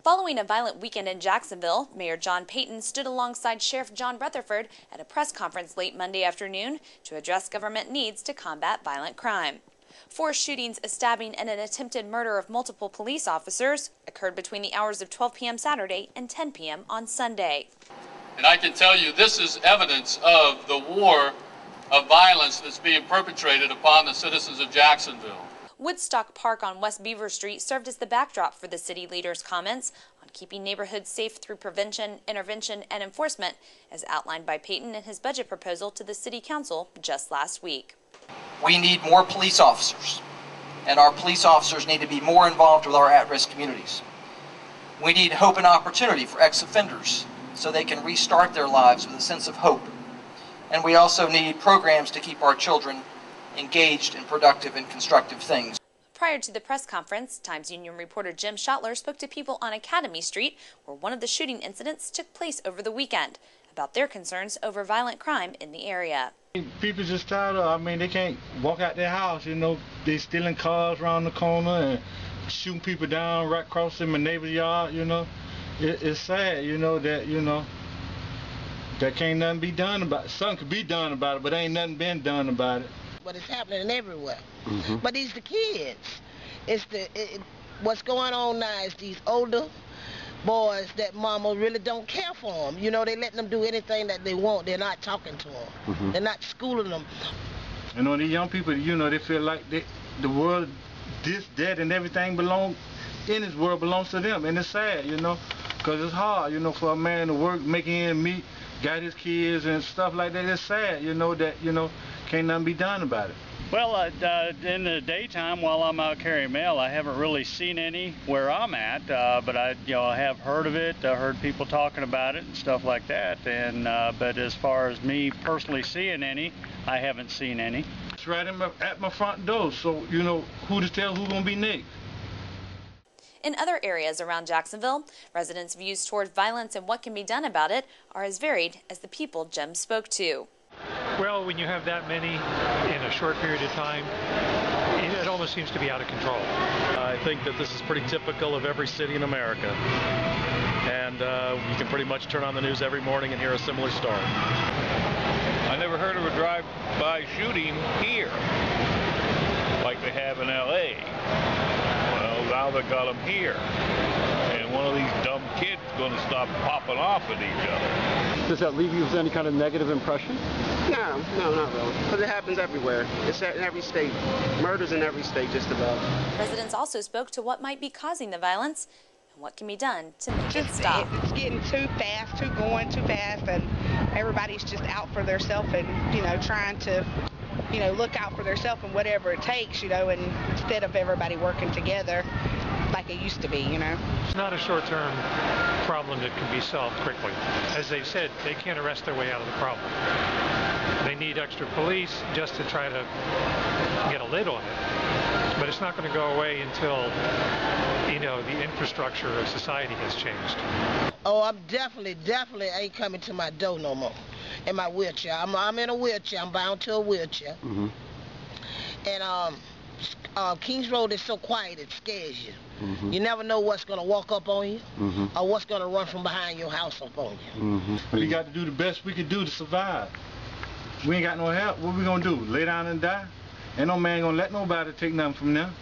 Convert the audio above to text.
Following a violent weekend in Jacksonville, Mayor Payton stood alongside Sheriff Rutherford at a press conference late Monday afternoon to address government needs to combat violent crime. 4 shootings, a stabbing, and an attempted murder of multiple police officers occurred between the hours of 12 p.m. Saturday and 10 p.m. on Sunday. And I can tell you this is evidence of the war of violence that's being perpetrated upon the citizens of Jacksonville. Woodstock Park on West Beaver Street served as the backdrop for the city leader's comments on keeping neighborhoods safe through prevention, intervention, and enforcement, as outlined by Payton in his budget proposal to the City Council just last week. We need more police officers, and our police officers need to be more involved with our at-risk communities. We need hope and opportunity for ex-offenders so they can restart their lives with a sense of hope. And we also need programs to keep our children engaged in productive and constructive things. Prior to the press conference, Times Union reporter Jim Schottler spoke to people on Academy Street, where one of the shooting incidents took place over the weekend, about their concerns over violent crime in the area. People just tired of, they can't walk out their house, they stealing cars around the corner and shooting people down right across in my neighbor's yard, It's sad, that can't nothing be done about it. Something could be done about it, but ain't nothing been done about it. But it's happening everywhere. But these the kids. What's going on now is these older boys that mama really don't care for them. They letting them do anything that they want. They're not talking to them. They're not schooling them. These young people, they feel like the world, that, and everything in this world belongs to them. And it's sad, because it's hard, for a man to work, making ends meet, got his kids and stuff like that. It's sad, that, can't nothing be done about it. Well, in the daytime while I'm out carrying mail, I haven't really seen any where I'm at, but I have heard of it. I heard people talking about it and stuff like that. And but as far as me personally seeing any, I haven't seen any. It's right at my front door, so who to tell who's gonna be next. In other areas around Jacksonville, residents' views toward violence and what can be done about it are as varied as the people Jim spoke to. Well, when you have that many in a short period of time, it almost seems to be out of control. I think that this is pretty typical of every city in America. And you can pretty much turn on the news every morning and hear a similar story. I never heard of a drive-by shooting here like they have in L.A. Well, now they got them here. And one of these dumb kids is going to stop popping off at each other. Does that leave you with any kind of negative impression? No, not really. Because it happens everywhere. It's in every state. Murders in every state, just about. Residents also spoke to what might be causing the violence and what can be done to make it stop. It's getting too fast, too fast, and everybody's just out for themselves and, trying to, look out for themselves and whatever it takes, and instead of everybody working together like it used to be, It's not a short-term problem that can be solved quickly. As they've said, they can't arrest their way out of the problem. They need extra police just to try to get a lid on it. But it's not going to go away until, the infrastructure of society has changed. Oh, I'm definitely ain't coming to my door no more in my wheelchair. I'm in a wheelchair. I'm bound to a wheelchair. And Kings Road is so quiet it scares you. You never know what's going to walk up on you or what's going to run from behind your house up on you. We got to do the best we can do to survive. We ain't got no help. What we going to do? Lay down and die? Ain't no man going to let nobody take nothing from them.